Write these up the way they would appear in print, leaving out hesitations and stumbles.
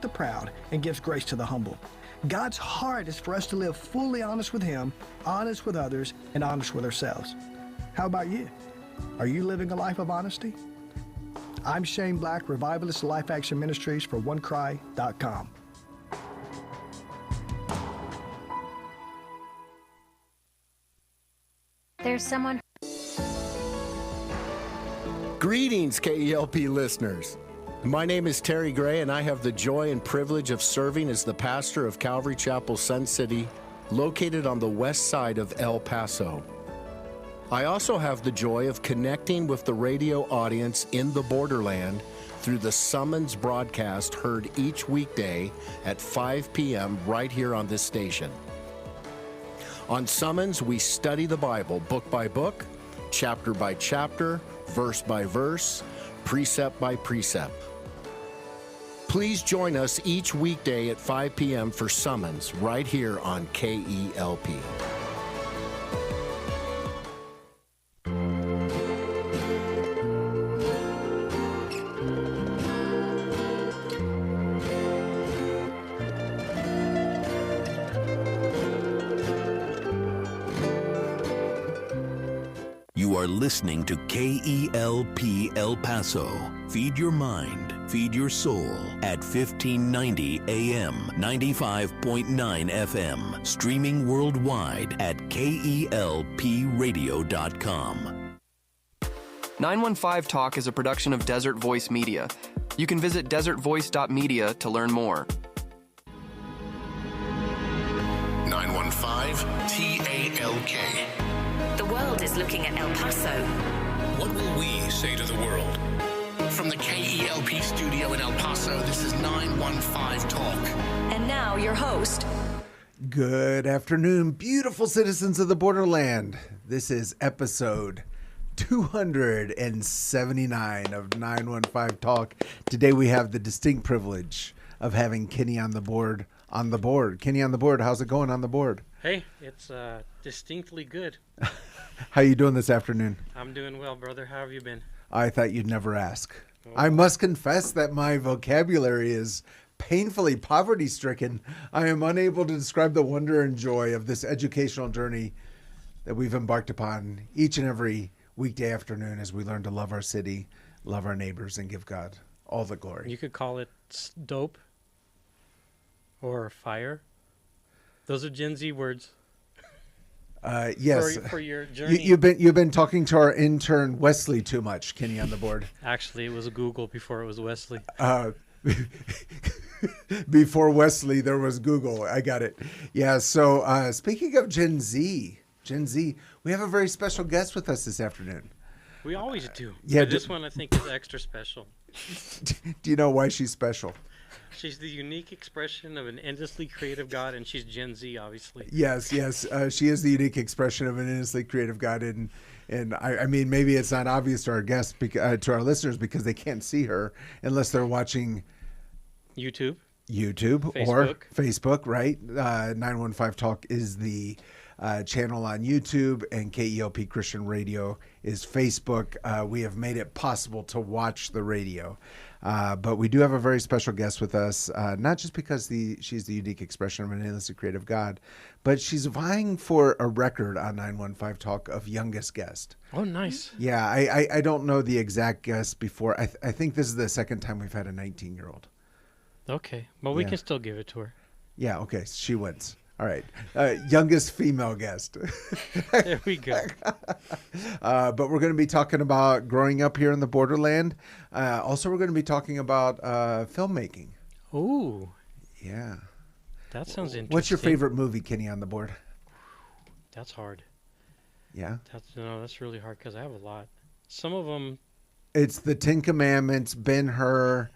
the proud and gives grace to the humble. God's heart is for us to live fully honest with Him, honest with others, and honest with ourselves. How about you? Are you living a life of honesty? I'm Shane Black, Revivalist of Life Action Ministries for OneCry.com. There's someone. Greetings, KELP listeners. My name is Terry Gray, and I have the joy and privilege of serving as the pastor of Calvary Chapel Sun City, located on the west side of El Paso. I also have the joy of connecting with the radio audience in the borderland through the Summons broadcast heard each weekday at 5 p.m. right here on this station. On Summons, we study the Bible book by book, chapter by chapter, verse by verse, precept by precept. Please join us each weekday at 5 p.m. for Summons right here on KELP. You are listening to KELP El Paso. Feed your mind, feed your soul at 1590 AM, 95.9 FM. Streaming worldwide at KELPradio.com. 915 Talk is a production of Desert Voice Media. You can visit desertvoice.media to learn more. 915 TALK. The world is looking at El Paso. What will we say to the world? From the KELP studio in El Paso, this is 915 Talk. And now your host. Good afternoon, beautiful citizens of the borderland. This is episode 279 of 915 Talk. Today we have the distinct privilege of having Kenny on the board. Kenny on the board, how's it going on the board? Hey, it's distinctly good. How you doing this afternoon? I'm doing well, brother. How have you been? I thought you'd never ask. Oh. I must confess that my vocabulary is painfully poverty-stricken. I am unable to describe the wonder and joy of this educational journey that we've embarked upon each and every weekday afternoon as we learn to love our city, love our neighbors, and give God all the glory. You could call it dope or fire. Those are Gen Z words. Yes. For your journey. You've been talking to our intern Wesley too much, Kenny on the board. Actually, it was Google before it was Wesley. Before Wesley, there was Google. I got it. Yeah. So speaking of Gen Z, we have a very special guest with us this afternoon. We always do. Yeah. But this one I think is extra special. Do you know why she's special? She's the unique expression of an endlessly creative God, and she's Gen Z, obviously. Yes. She is the unique expression of an endlessly creative God, and I mean, maybe it's not obvious to our guests, to our listeners, because they can't see her unless they're watching YouTube Facebook. Or Facebook, right? 915 Talk is the channel on YouTube, and KELP Christian Radio is Facebook. We have made it possible to watch the radio. But we do have a very special guest with us, not just because she's the unique expression of an endlessly creative God, but she's vying for a record on 915 Talk of youngest guest. Oh, nice. Yeah, I don't know the exact guest before. I think this is the second time we've had a 19-year-old. Okay. Well, we can still give it to her. Yeah, okay. She wins. All right. Youngest female guest. There we go. But we're going to be talking about growing up here in the borderland. Also, we're going to be talking about filmmaking. Ooh. Yeah. That sounds interesting. What's your favorite movie, Kenny, on the board? That's hard. Yeah? That's really hard because I have a lot. Some of them. It's the Ten Commandments, Ben-Hur,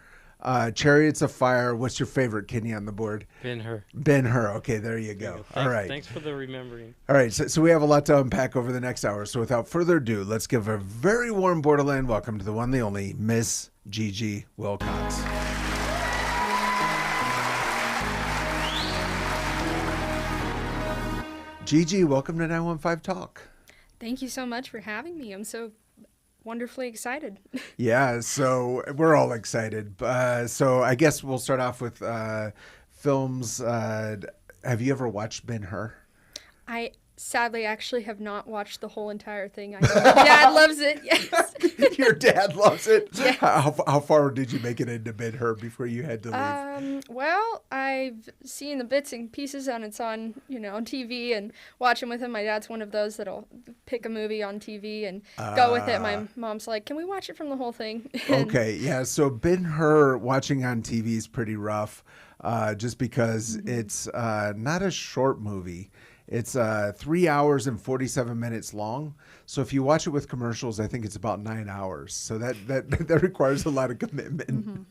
Chariots of Fire. What's your favorite, Kenny, on the board? Ben-Hur. Ben-Hur. Okay, there you go. All right. Thanks for the remembering. All right, so we have a lot to unpack over the next hour. So without further ado, let's give a very warm Borderland welcome to the one, the only, Miss Gigi Wilcox. Gigi, welcome to 915 Talk. Thank you so much for having me. I'm so wonderfully excited. Yeah, so we're all excited. So I guess we'll start off with films. Have you ever watched Ben-Hur? I sadly actually have not watched the whole entire thing. I know my dad loves it. Yes. Your dad loves it? Yes. How far did you make it into Ben-Hur before you had to leave? Well, I've seen the bits and pieces and it's on, on TV and watching with him. My dad's one of those that'll pick a movie on TV and go with it. My mom's like, can we watch it from the whole thing? Okay, yeah. So Ben-Hur watching on TV is pretty rough just because it's not a short movie. It's 3 hours and 47 minutes long. So if you watch it with commercials, I think it's about 9 hours. So that requires a lot of commitment.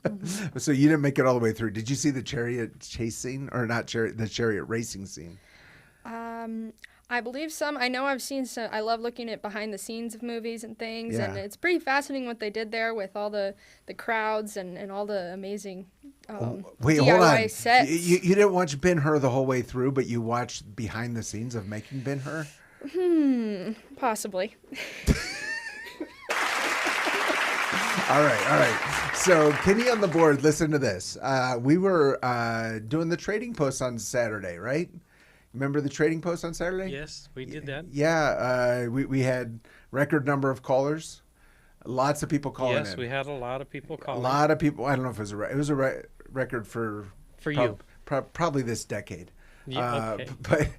So you didn't make it all the way through. Did you see the chariot chase scene, or not the chariot racing scene? I believe some. I know I've seen some. I love looking at behind the scenes of movies and things, and it's pretty fascinating what they did there with all the crowds and all the amazing Wait, DIY hold on. sets. You didn't watch Ben-Hur the whole way through, but you watched behind the scenes of making Ben-Hur? Possibly. All right. So Kenny on the board, listen to this. We were doing the trading post on Saturday, right? Remember the trading post on Saturday? Yes, we did that. Yeah, we had record number of callers. Lots of people calling in. Yes, we had a lot of people calling. A lot of people. I don't know if it was a record for you. Probably this decade. Yeah, okay.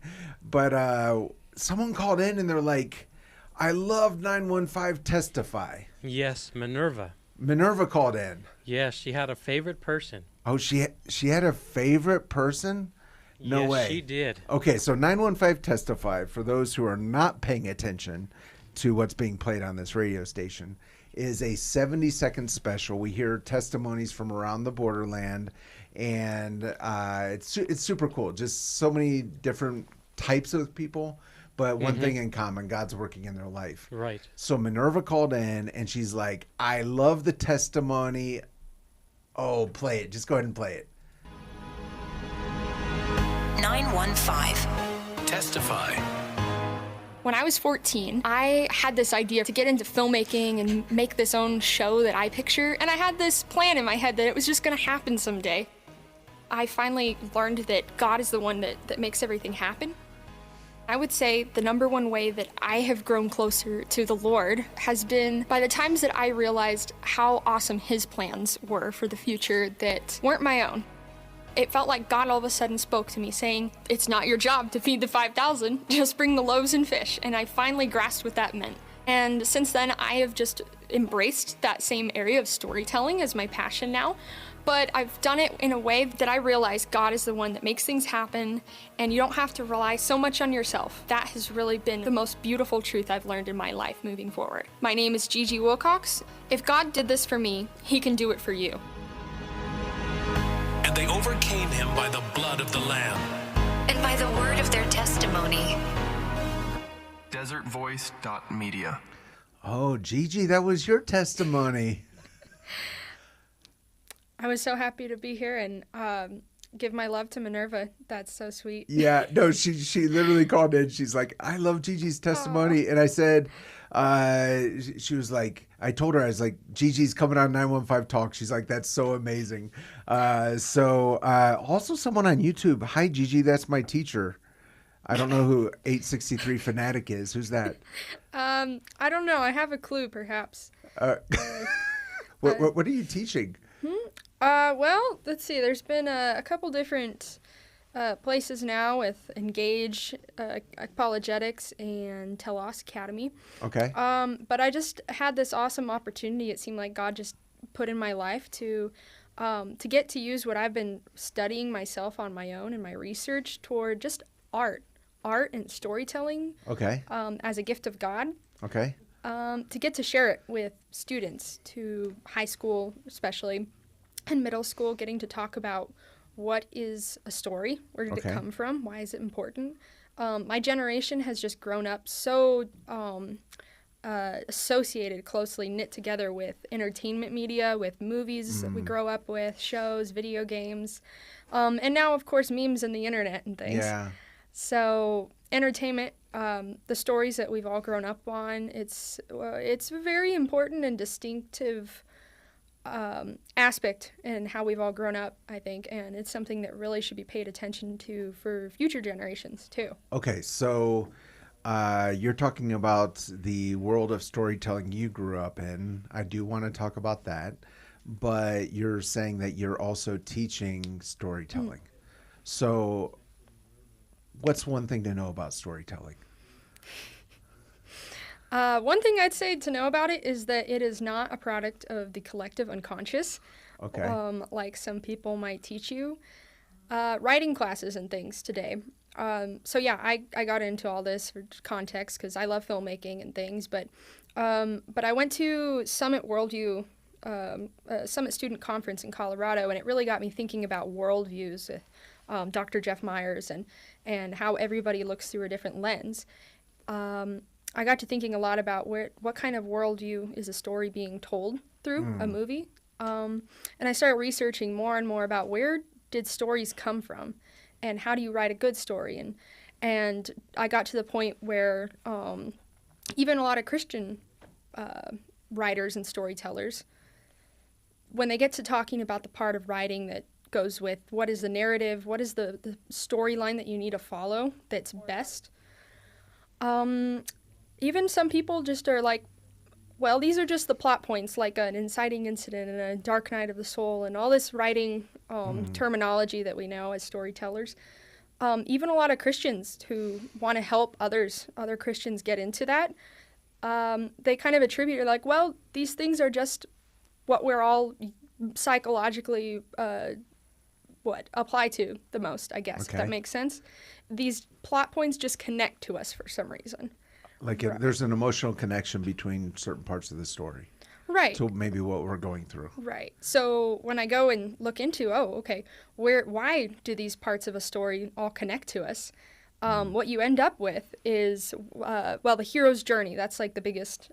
But someone called in and they're like, I love 915 Testify. Yes, Minerva. Minerva called in. Yes, she had a favorite person. Oh, she had a favorite person? No yes, way. She did. Okay, so 915 Testify, for those who are not paying attention to what's being played on this radio station, is a 70-second special. We hear testimonies from around the borderland, and it's super cool. Just so many different types of people, but one thing in common, God's working in their life. Right. So Minerva called in, and she's like, I love the testimony. Oh, play it. Just go ahead and play it. 915. Testify. When I was 14, I had this idea to get into filmmaking and make this own show that I picture, and I had this plan in my head that it was just going to happen someday. I finally learned that God is the one that makes everything happen. I would say the number one way that I have grown closer to the Lord has been by the times that I realized how awesome His plans were for the future that weren't my own. It felt like God all of a sudden spoke to me saying, it's not your job to feed the 5,000, just bring the loaves and fish. And I finally grasped what that meant. And since then, I have just embraced that same area of storytelling as my passion now. But I've done it in a way that I realize God is the one that makes things happen, and you don't have to rely so much on yourself. That has really been the most beautiful truth I've learned in my life moving forward. My name is Gigi Wilcox. If God did this for me, He can do it for you. And they overcame him by the blood of the Lamb and by the word of their testimony. Desertvoice.media. Oh, Gigi, that was your testimony. I was so happy to be here and give my love to Minerva. That's so sweet. Yeah, no, she literally called in. She's like, I love Gigi's testimony. And I said, she was like, I told her, I was like, Gigi's coming on 915 Talk. She's like, that's so amazing. Also someone on YouTube. Hi, Gigi, that's my teacher. I don't know who 863 Fanatic is. Who's that? I don't know. I have a clue, perhaps. What are you teaching? Well, let's see. There's been a couple different places now with Engage, Apologetics, and Telos Academy. Okay. But I just had this awesome opportunity. It seemed like God just put in my life to get to use what I've been studying myself on my own and my research toward just art and storytelling. Okay. As a gift of God. Okay. To get to share it with students, to high school especially, and middle school, getting to talk about what is a story, where did it come from, why is it important. My generation has just grown up so associated, closely knit together with entertainment media, with movies that we grow up with, shows, video games, and now, of course, memes and the internet and things. Yeah. So entertainment, the stories that we've all grown up on, it's a very important and distinctive aspect in how we've all grown up, I think, and it's something that really should be paid attention to for future generations too. Okay, so you're talking about the world of storytelling you grew up in. I do want to talk about that, but you're saying that you're also teaching storytelling. So what's one thing to know about storytelling? One thing I'd say to know about it is that it is not a product of the collective unconscious, like some people might teach you. Writing classes and things today. So yeah, I got into all this for context because I love filmmaking and things, but I went to Summit Worldview, Summit Student Conference in Colorado, and it really got me thinking about worldviews with Dr. Jeff Myers and how everybody looks through a different lens. I got to thinking a lot about what kind of worldview is a story being told through a movie. And I started researching more and more about where did stories come from and how do you write a good story. And I got to the point where even a lot of Christian writers and storytellers, when they get to talking about the part of writing that goes with what is the narrative, what is the storyline that you need to follow that's best, even some people just are like, well, these are just the plot points, like an inciting incident and a dark night of the soul and all this writing terminology that we know as storytellers. Even a lot of Christians who want to help other Christians get into that, they kind of attribute it like, well, these things are just what we're all psychologically apply to the most, I guess, if that makes sense. These plot points just connect to us for some reason. Like there's an emotional connection between certain parts of the story. Right. So maybe what we're going through. Right. So when I go and look into, why do these parts of a story all connect to us? What you end up with is, the hero's journey. That's like the biggest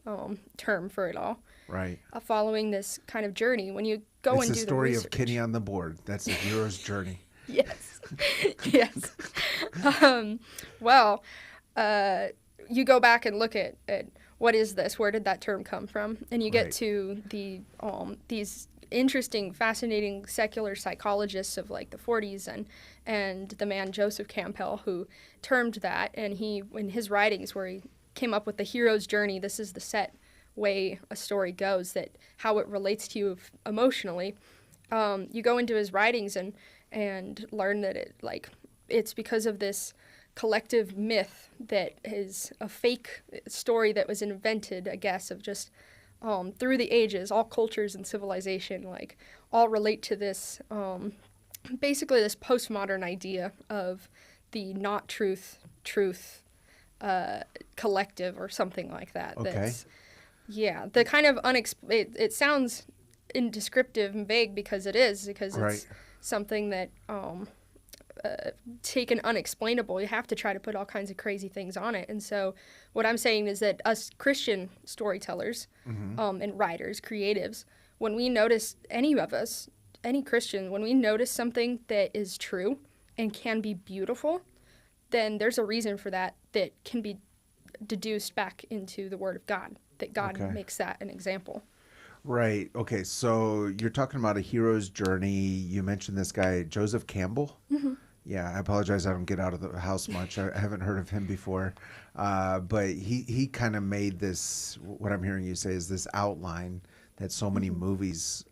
term for it all. Right. Following this kind of journey. When you go and do the research. It's the story of Kenny on the board. That's the hero's journey. Yes. Yes. You go back and look at what is this? Where did that term come from? And you get to the these interesting, fascinating secular psychologists of like the 40s and the man Joseph Campbell who termed that, and he in his writings where he came up with the hero's journey. This is the set way a story goes, that how it relates to you emotionally. You go into his writings and learn that it's because of this collective myth that is a fake story that was invented, I guess, of just through the ages, all cultures and civilization, all relate to this, basically this postmodern idea of the not truth collective or something like that. Okay. The kind of it sounds indescriptive and vague because it's something that taken unexplainable. You have to try to put all kinds of crazy things on it. And so what I'm saying is that us Christian storytellers and writers, creatives, when we notice, any of us, any Christian, when we notice something that is true and can be beautiful, then there's a reason for that can be deduced back into the Word of God, that God makes that an example. Right. Okay. So you're talking about a hero's journey. You mentioned this guy, Joseph Campbell. Mm-hmm. Yeah, I apologize. I don't get out of the house much. I haven't heard of him before. But he kind of made this, what I'm hearing you say is this outline that so many movies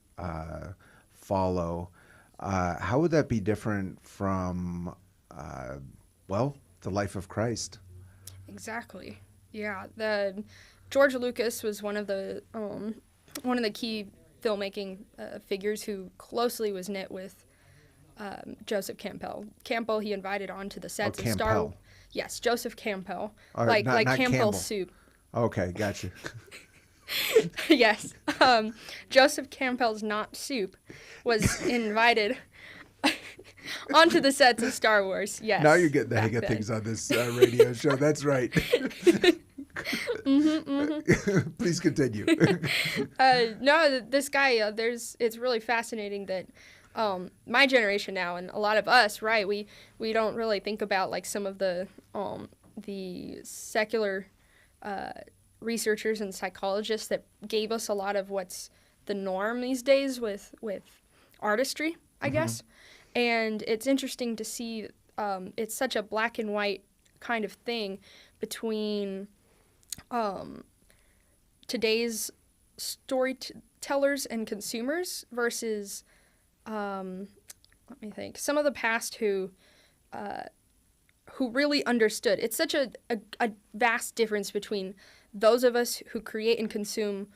follow. How would that be different from, the life of Christ? Exactly. Yeah. George Lucas was one of the key filmmaking figures who closely was knit with Joseph Campbell. Campbell he invited onto the sets of Star Wars. Yes, Joseph Campbell. Not Campbell Campbell. Soup. Okay, gotcha. Yes. Joseph Campbell's Not Soup was invited onto the sets of Star Wars. Yes. Now you're getting the hang of things on this radio show. That's right. Please continue. No, this guy, it's really fascinating that my generation now, and a lot of us, right, we don't really think about like some of the secular researchers and psychologists that gave us a lot of what's the norm these days with artistry, I guess. And it's interesting to see it's such a black and white kind of thing between today's storytellers and consumers versus let me think, some of the past who really understood. It's such a vast difference between those of us who create and consume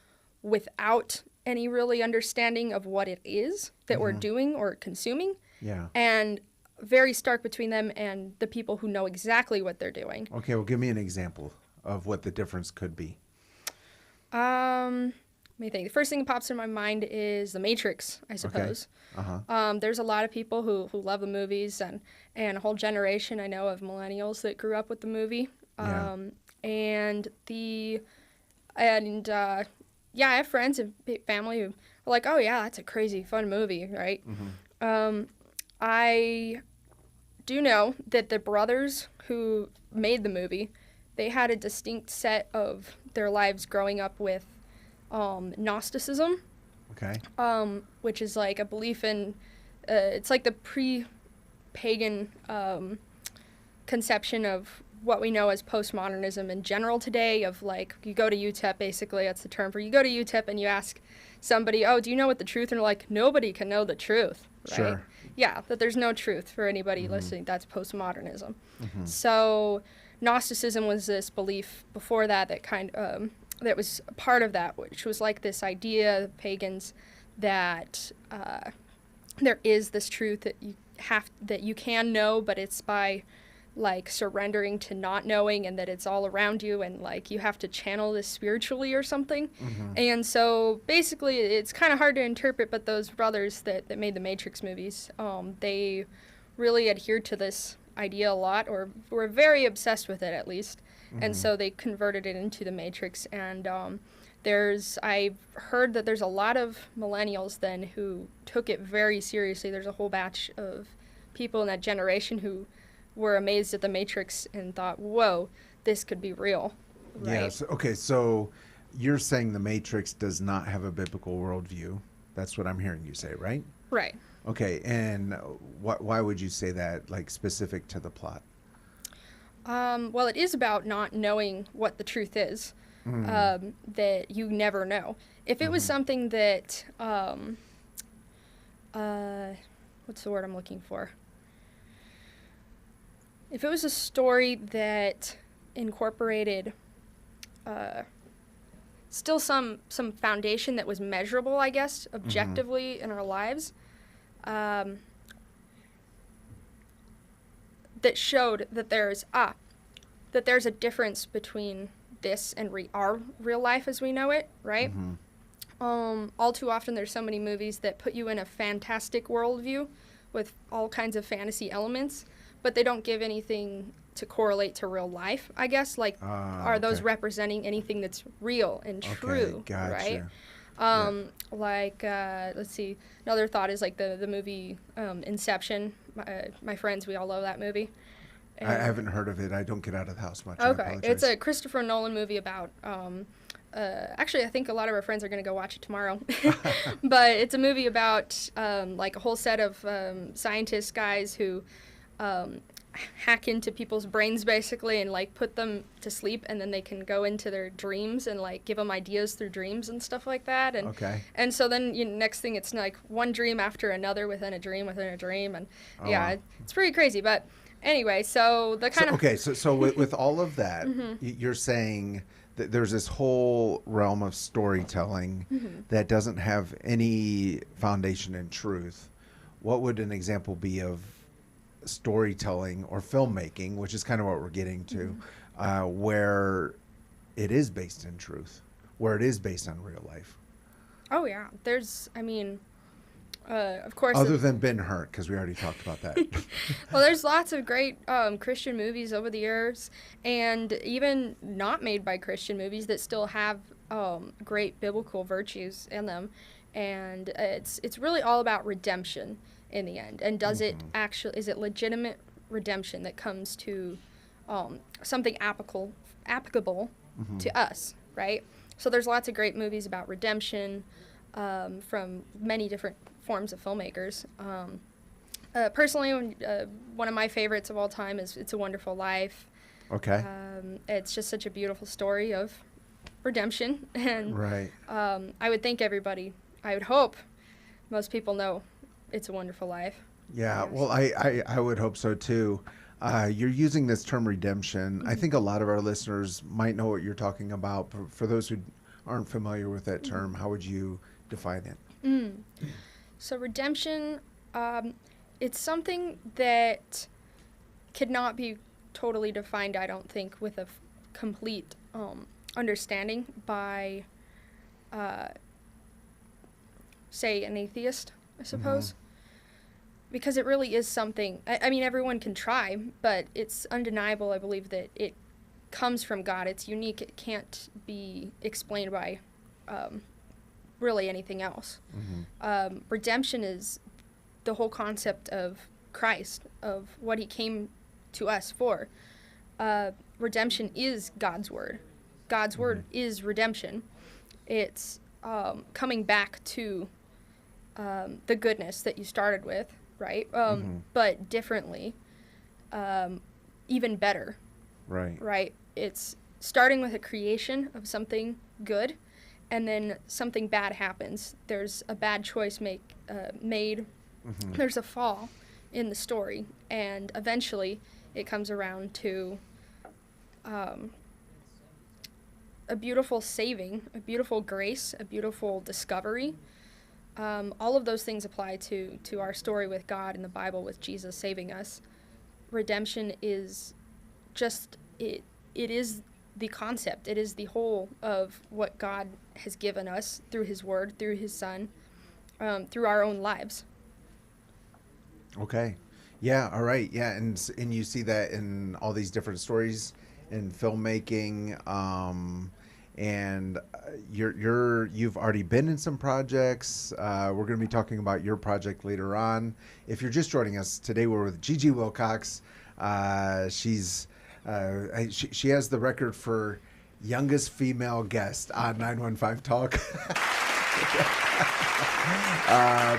without any really understanding of what it is that we're doing or consuming. Yeah. And very stark between them and the people who know exactly what they're doing. Okay, well, give me an example of what the difference could be. Let me think. The first thing that pops in my mind is The Matrix, I suppose. Okay. There's a lot of people who love the movies, and a whole generation I know of millennials that grew up with the movie. Yeah. I have friends and family who are like, oh yeah, that's a crazy fun movie, right? I do know that the brothers who made the movie, they had a distinct set of their lives growing up with Gnosticism. Okay. Which is like a belief in, it's like the pre-pagan conception of what we know as postmodernism in general today, of like, you go to UTEP, basically, that's the term for, you go to UTEP and you ask somebody, oh, do you know what the truth? And they're like, nobody can know the truth, right? Sure. Yeah, that there's no truth for anybody listening. That's postmodernism. So Gnosticism was this belief before that that was part of that, which was like this idea of pagans that there is this truth that you can know, but it's by like surrendering to not knowing, and that it's all around you, and like you have to channel this spiritually or something. And so basically it's kind of hard to interpret, but those brothers that made the Matrix movies, they really adhered to this idea a lot, or were very obsessed with it at least. And so they converted it into the Matrix. And I've heard that there's a lot of millennials then who took it very seriously. There's a whole batch of people in that generation who were amazed at the Matrix and thought, whoa, this could be real. Right? Yes. Okay, so you're saying the Matrix does not have a biblical worldview. That's what I'm hearing you say, right? Right. Okay, and why would you say that, like, specific to the plot? Well, it is about not knowing what the truth is, that you never know. If it was something that, what's the word I'm looking for? If it was a story that incorporated still some foundation that was measurable, I guess, objectively in our lives, that showed that there's a difference between this and our real life as we know it, right? All too often there's so many movies that put you in a fantastic worldview with all kinds of fantasy elements, but they don't give anything to correlate to real life, I guess. Like, are those representing anything that's real and true, gotcha. right? Like, let's see, another thought is like the movie Inception. My friends, we all love that movie. And I haven't heard of it. I don't get out of the house much. Okay, it's a Christopher Nolan movie about, actually I think a lot of our friends are going to go watch it tomorrow. But it's a movie about like a whole set of scientist guys who hack into people's brains basically and like put them to sleep, and then they can go into their dreams and like give them ideas through dreams and stuff like that. And and so then next thing it's like one dream after another within a dream within a dream, and it's pretty crazy. But anyway, so the kind of so with all of that, you're saying that there's this whole realm of storytelling that doesn't have any foundation in truth. What would an example be of storytelling or filmmaking, which is kind of what we're getting to, where it is based in truth, where it is based on real life? Oh yeah, there's, I mean, of course. Other than Ben-Hur, because we already talked about that. Well, there's lots of great Christian movies over the years, and even not made by Christian movies that still have great biblical virtues in them. and it's really all about redemption in the end. And does it actually, is it legitimate redemption that comes to something applicable to us, right? So there's lots of great movies about redemption from many different forms of filmmakers. Personally, one of my favorites of all time is It's a Wonderful Life. Okay. It's just such a beautiful story of redemption, and Right. I would think I would hope most people know It's a Wonderful Life. Yeah, well, I would hope so too. You're using this term redemption. I think a lot of our listeners might know what you're talking about. For those who aren't familiar with that term, how would you define it? So redemption, it's something that could not be totally defined, I don't think, with a complete understanding by, say, an atheist, I suppose. Because it really is something, I mean, everyone can try, but it's undeniable, I believe, that it comes from God. It's unique. It can't be explained by really anything else. Redemption is the whole concept of Christ, of what he came to us for. Redemption is God's word. God's word is redemption. It's coming back to the goodness that you started with, right? But differently, even better. Right. Right. It's starting with a creation of something good, and then something bad happens. There's a bad choice made. There's a fall in the story, and eventually it comes around to a beautiful saving, a beautiful grace, a beautiful discovery. All of those things apply to our story with God in the Bible, with Jesus saving us. Redemption is just, it is the concept. It is the whole of what God has given us through his word, through his son, through our own lives. Okay. Yeah. All right. Yeah. And you see that in all these different stories in filmmaking. And you've already been in some projects. We're going to be talking about your project later on. If you're just joining us today, we're with Gigi Wilcox. She has the record for youngest female guest on 915 Talk.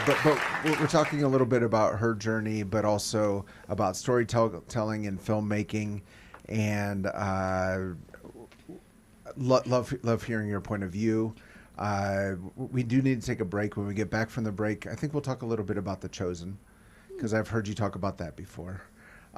But we're talking a little bit about her journey, but also about storytelling and filmmaking, and love hearing your point of view. We do need to take a break. When we get back from the break, I think we'll talk a little bit about The Chosen, because I've heard you talk about that before.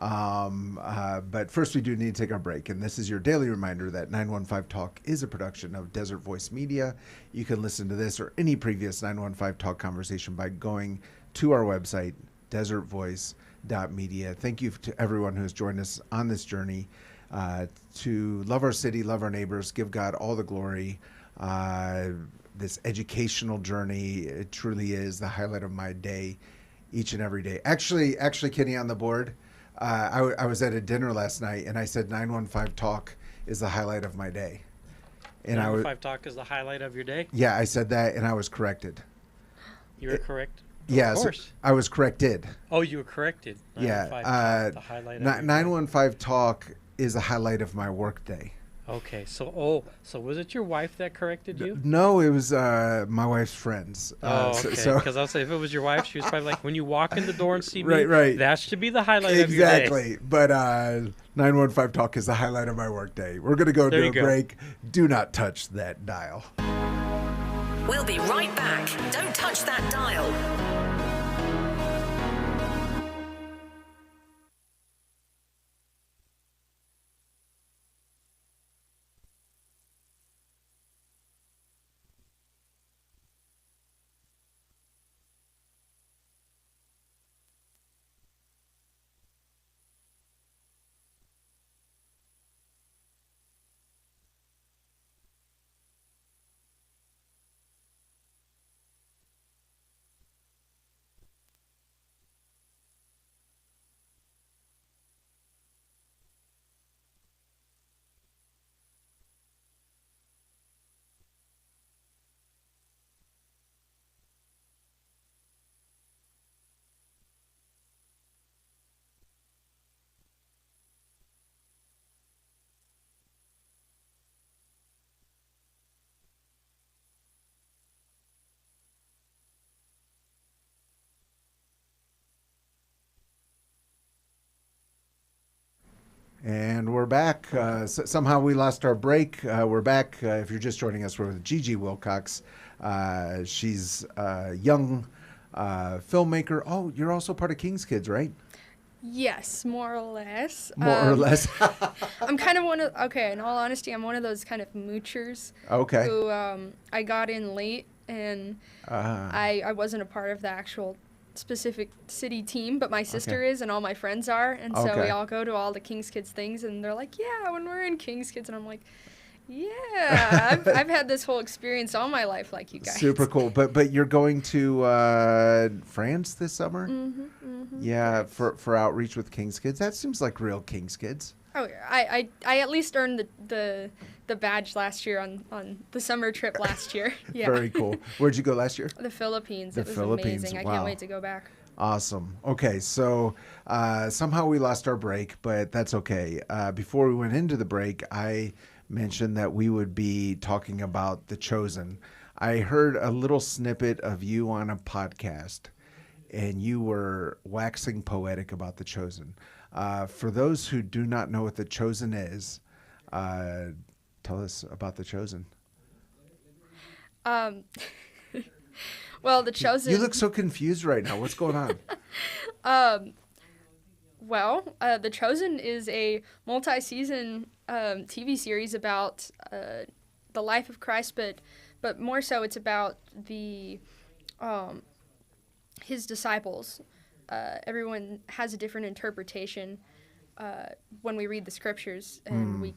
But first, we do need to take our break, and this is your daily reminder that 915 Talk is a production of Desert Voice Media. You can listen to this or any previous 915 Talk conversation by going to our website, desertvoice.media. Thank you to everyone who has joined us on this journey to love our city, love our neighbors, give God all the glory. This educational journey, it truly is the highlight of my day, each and every day. Actually, Kenny, on the board, I was at a dinner last night, and I said 915 Talk is the highlight of my day. And 915 Talk is the highlight of your day? Yeah, I said that, and I was corrected. You were correct? Yeah, of course. So I was corrected. Oh, you were corrected. 915 Talk, the highlight of your 915 Talk is the highlight of my work day. Okay, so was it your wife that corrected you? No, it was my wife's friends. Okay. Because I'll say if it was your wife, she was probably like, when you walk in the door and see me, right. that should be the highlight of your day. Exactly. But 915 Talk is the highlight of my workday. We're going to go to a break. Do not touch that dial. We'll be right back. Don't touch that dial. And we're back. Somehow we lost our break. We're back. If you're just joining us, we're with Gigi Wilcox. She's a young filmmaker. Oh, you're also part of King's Kids, right? Yes, more or less. More or less. I'm kind of in all honesty, I'm one of those kind of moochers. Okay. Who I got in late, and I wasn't a part of the actual specific city team, but my sister is, and all my friends are, and so we all go to all the King's Kids things, and they're like, yeah, when we're in King's Kids, and I'm like, yeah, I've had this whole experience all my life like you guys. Super cool. But you're going to France this summer? Yeah, for outreach with King's Kids. That seems like real King's Kids. Oh, I at least earned the badge last year on the summer trip last year. Yeah. Very cool. Where'd you go last year? The Philippines. It was Philippines. amazing. I Wow. can't wait to go back. Awesome. Okay, so somehow we lost our break, but that's okay. Before we went into the break, I mentioned that we would be talking about The Chosen. I heard a little snippet of you on a podcast, and you were waxing poetic about The Chosen. For those who do not know what The Chosen is, tell us about The Chosen. Well, The Chosen. You look so confused right now. What's going on? The Chosen is a multi-season TV series about the life of Christ, but more so it's about the his disciples. Everyone has a different interpretation when we read the scriptures, and we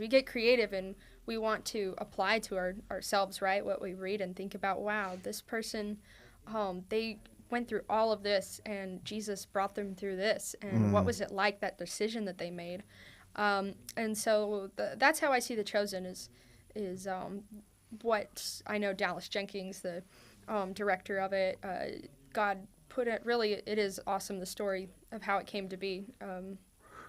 get creative, and we want to apply to ourselves, right, what we read, and think about, wow, this person, they went through all of this, and Jesus brought them through this, and what was it like, that decision that they made? And so that's how I see The Chosen is what I know Dallas Jenkins, the director of it, God put it, really, it is awesome, the story of how it came to be.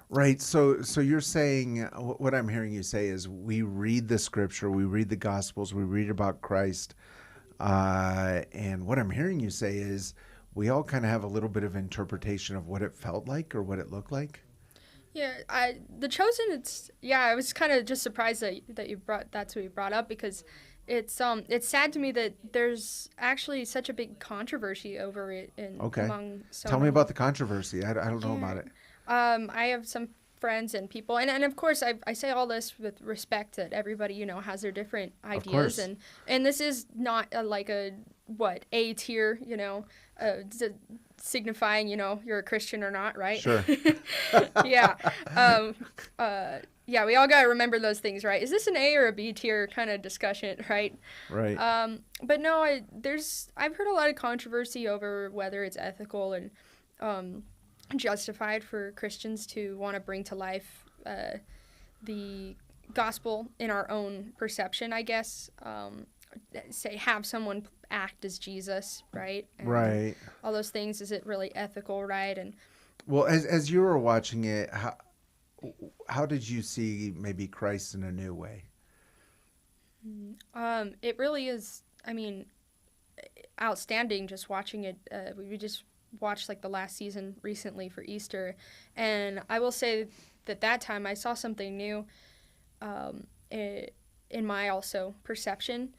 Right. So you're saying, what I'm hearing you say is, we read the scripture, we read the gospels, we read about Christ. And what I'm hearing you say is, we all kind of have a little bit of interpretation of what it felt like or what it looked like. Yeah, The Chosen, I was kind of just surprised that's what you brought up, because it's sad to me that there's actually such a big controversy over it among so Tell me many. about the controversy. I don't know about it. I have some friends and people, and of course I say all this with respect that everybody has their different ideas, and this is not A tier, signifying you're a Christian or not, right? Sure. Yeah. Yeah, we all gotta remember those things, right? Is this an A or a B tier kind of discussion, right? Right. But no, I've heard a lot of controversy over whether it's ethical and justified for Christians to want to bring to life the gospel in our own perception, I guess. Say, have someone act as Jesus, right? And right. All those things. Is it really ethical, right? And well, as you were watching it, how did you see maybe Christ in a new way? It really is, outstanding just watching it. We just watched the last season recently for Easter, and I will say that time I saw something new in my also perception.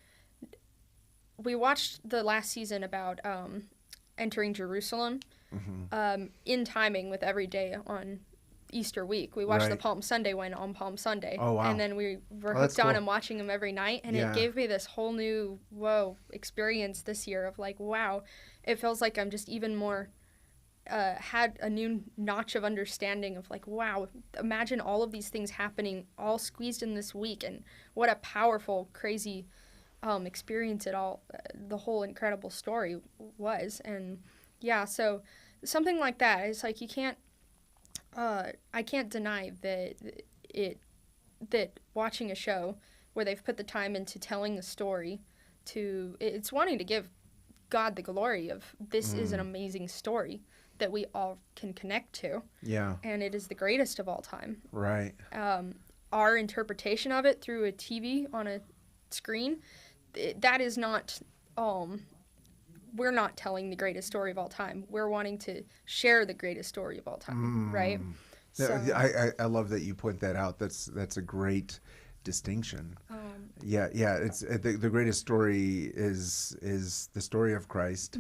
We watched the last season about entering Jerusalem in timing with every day on Easter week. We watched the Palm Sunday one on Palm Sunday. Oh, wow. And then we were hooked on and watching them every night, and it gave me this whole new experience this year of wow, it feels like I'm just even more had a new notch of understanding of wow, imagine all of these things happening all squeezed in this week, and what a powerful, crazy experience the whole incredible story was. And so something like that, it's you can't I can't deny that watching a show where they've put the time into telling the story, it's wanting to give God the glory of this is an amazing story that we all can connect to. Yeah. And it is the greatest of all time. Right. Our interpretation of it through a TV on a screen, that is not, we're not telling the greatest story of all time. We're wanting to share the greatest story of all time, right? So, I love that you point that out. That's a great distinction. Yeah. It's the greatest story is the story of Christ.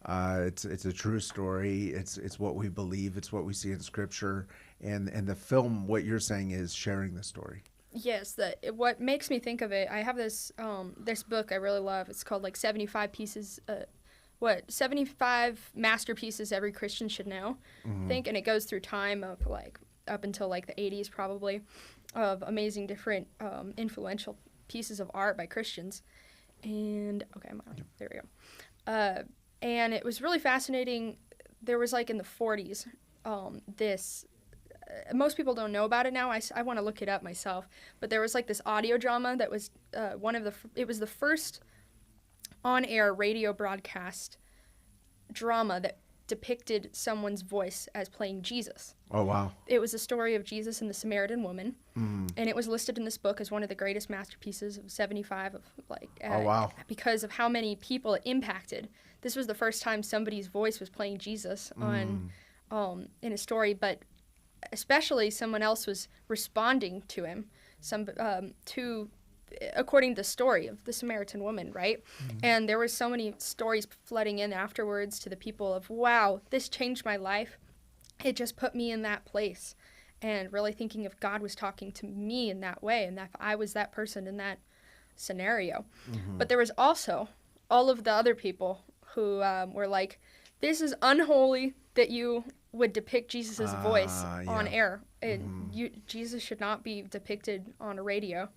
It's a true story. It's what we believe. It's what we see in Scripture. And the film, what you're saying is sharing the story. yes, what makes me think of it, I have this this book I really love. It's called like 75 Pieces, 75 Masterpieces Every Christian Should Know, I think, and it goes through time of like up until like the 80s probably, of amazing different influential pieces of art by Christians. And okay, I'm on. There we go. And it was really fascinating. There was like in the 40s, this. Most people don't know about it now. I want to look it up myself. But there was like this audio drama that was it was the first on-air radio broadcast drama that depicted someone's voice as playing Jesus. Oh, wow. It was a story of Jesus and the Samaritan woman, and it was listed in this book as one of the greatest masterpieces of 75 of like. Oh, wow. Because of how many people it impacted. This was the first time somebody's voice was playing Jesus on in a story, but especially someone else was responding to him, according to the story of the Samaritan woman, right? And there were so many stories flooding in afterwards to the people of, wow, this changed my life. It just put me in that place, and really thinking if God was talking to me in that way, and that if I was that person in that scenario. But there was also all of the other people who were like, this is unholy that you would depict Jesus' voice on air. Jesus should not be depicted on a radio.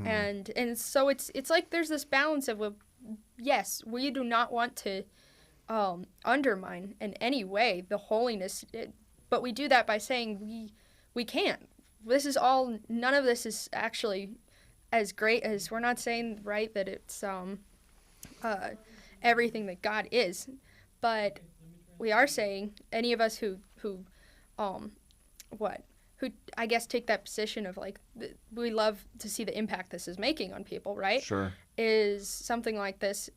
And so it's like there's this balance of, yes, we do not want to undermine in any way the holiness, but we do that by saying we can't. This is all, none of this is actually as great as, we're not saying, right, that it's everything that God is, but we are saying any of us who I guess take that position of like, we love to see the impact this is making on people, right? Sure. Is something like this,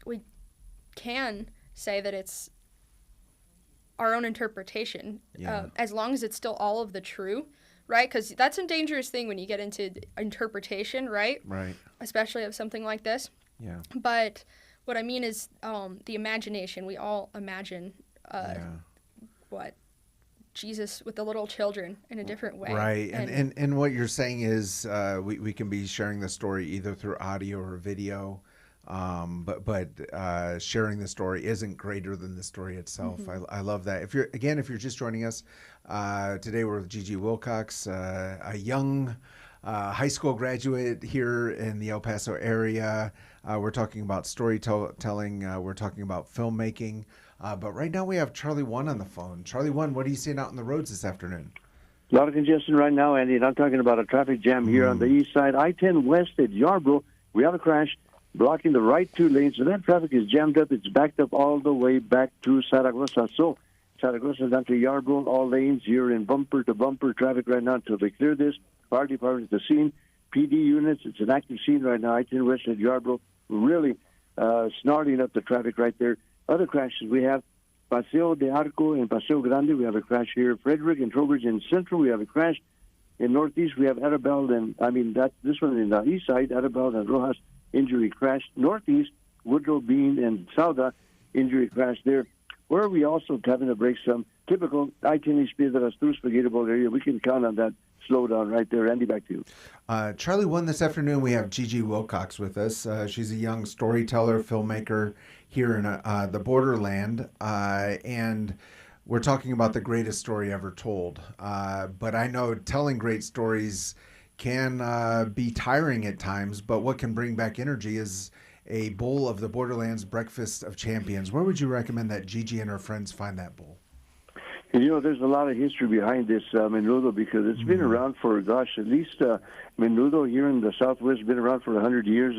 we can say that it's our own interpretation, as long as it's still all of the true, right? Because that's a dangerous thing when you get into interpretation, right? Right. Especially of something like this. Yeah. But what I mean is the imagination. We all imagine what Jesus with the little children in a different way. Right. And what you're saying is we can be sharing the story either through audio or video, but sharing the story isn't greater than the story itself. I love that. If you're just joining us, today we're with Gigi Wilcox, a young high school graduate here in the El Paso area. We're talking about storytelling. We're talking about filmmaking. But right now we have Charlie One on the phone. Charlie One, what are you seeing out on the roads this afternoon? A lot of congestion right now, Andy, and I'm talking about a traffic jam here on the east side. I-10 west at Yarborough. We have a crash blocking the right two lanes, so that traffic is jammed up. It's backed up all the way back to Zaragoza. So Zaragoza down to Yarborough, all lanes. You're in bumper-to-bumper traffic right now until they clear this. Fire department at the scene. PD units, it's an active scene right now. I-10 west at Yarborough, really snarling up the traffic right there. Other crashes we have Paseo de Arco and Paseo Grande. We have a crash here. Frederick and Trowbridge in Central. We have a crash. In Northeast, we have Arabel and, this one in the east side, Arabel and Rojas injury crash. Northeast, Woodrow, Bean, and Sauda injury crash there. Where we also having to break some typical I-10 East Piedras through Spaghetti Bowl area. We can count on that slowdown right there. Andy, back to you. Charlie One, this afternoon we have Gigi Wilcox with us. She's a young storyteller, filmmaker here in the borderland, and we're talking about the greatest story ever told. But I know telling great stories can be tiring at times, but what can bring back energy is a bowl of the Borderlands Breakfast of Champions. Where would you recommend that Gigi and her friends find that bowl? And, there's a lot of history behind this menudo because it's been around for, at least menudo here in the Southwest has been around for 100 years.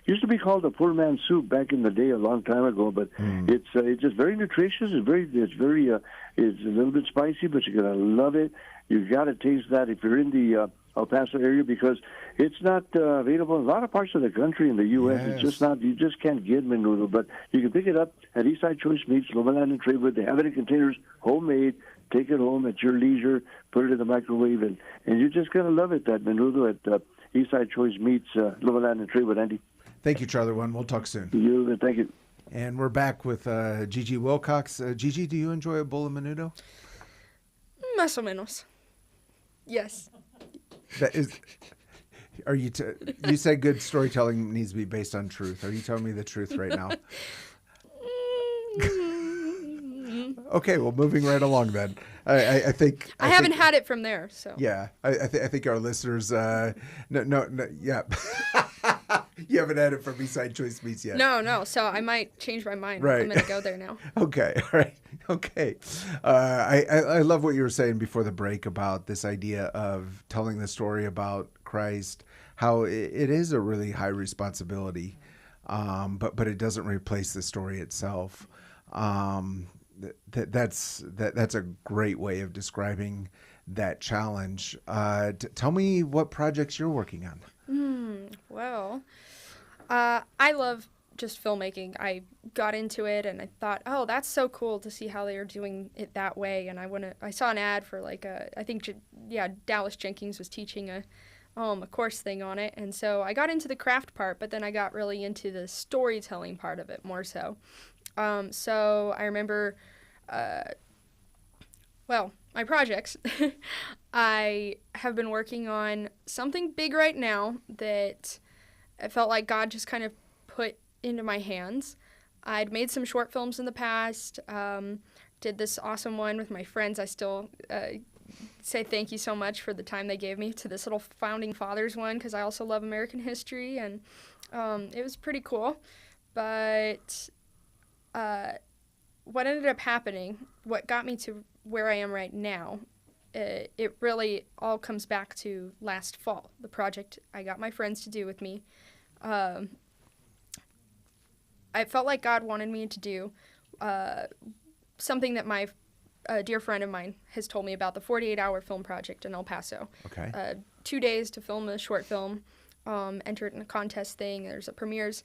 Used to be called a poor man's soup back in the day, a long time ago. But it's just very nutritious. It's a little bit spicy, but you're gonna love it. You got to taste that if you're in the El Paso area because it's not available in a lot of parts of the country in the U.S. Yes. It's just not. You just can't get menudo, but you can pick it up at Eastside Choice Meats, Loma Land and Tradewood. They have it in containers, homemade, take it home at your leisure, put it in the microwave, and you're just going to love it, that menudo at Eastside Choice Meats, Louisville and Treewood, Andy. Thank you, Charlie One. We'll talk soon. Thank you. And we're back with Gigi Wilcox. Gigi, do you enjoy a bowl of menudo? Más o menos. Yes. That is... Are you? You said good storytelling needs to be based on truth. Are you telling me the truth right now? Okay, well, moving right along then. I think I haven't had it from there. So yeah, I think our listeners. No, yeah. You haven't had it from Eastside Choice Meats yet. No. So I might change my mind. Right. I'm gonna go there now. Okay. All right. Okay. I love what you were saying before the break about this idea of telling the story about Christ, how it is a really high responsibility, but it doesn't replace the story itself. That's a great way of describing that challenge. Tell me what projects you're working on. Well, I love just filmmaking. I got into it and I thought, oh, that's so cool to see how they are doing it that way. And I saw an ad for Dallas Jenkins was teaching a course thing on it. And so I got into the craft part, but then I got really into the storytelling part of it more so. So I remember, my projects. I have been working on something big right now that I felt like God just kind of put into my hands. I'd made some short films in the past, did this awesome one with my friends. I still say thank you so much for the time they gave me to this little Founding Fathers one, because I also love American history, and it was pretty cool. But what ended up happening, what got me to where I am right now, it really all comes back to last fall, the project I got my friends to do with me. I felt like God wanted me to do something that my dear friend of mine has told me about, the 48-hour film project in El Paso. Okay. 2 days to film a short film, enter it in a contest thing, there's a premieres.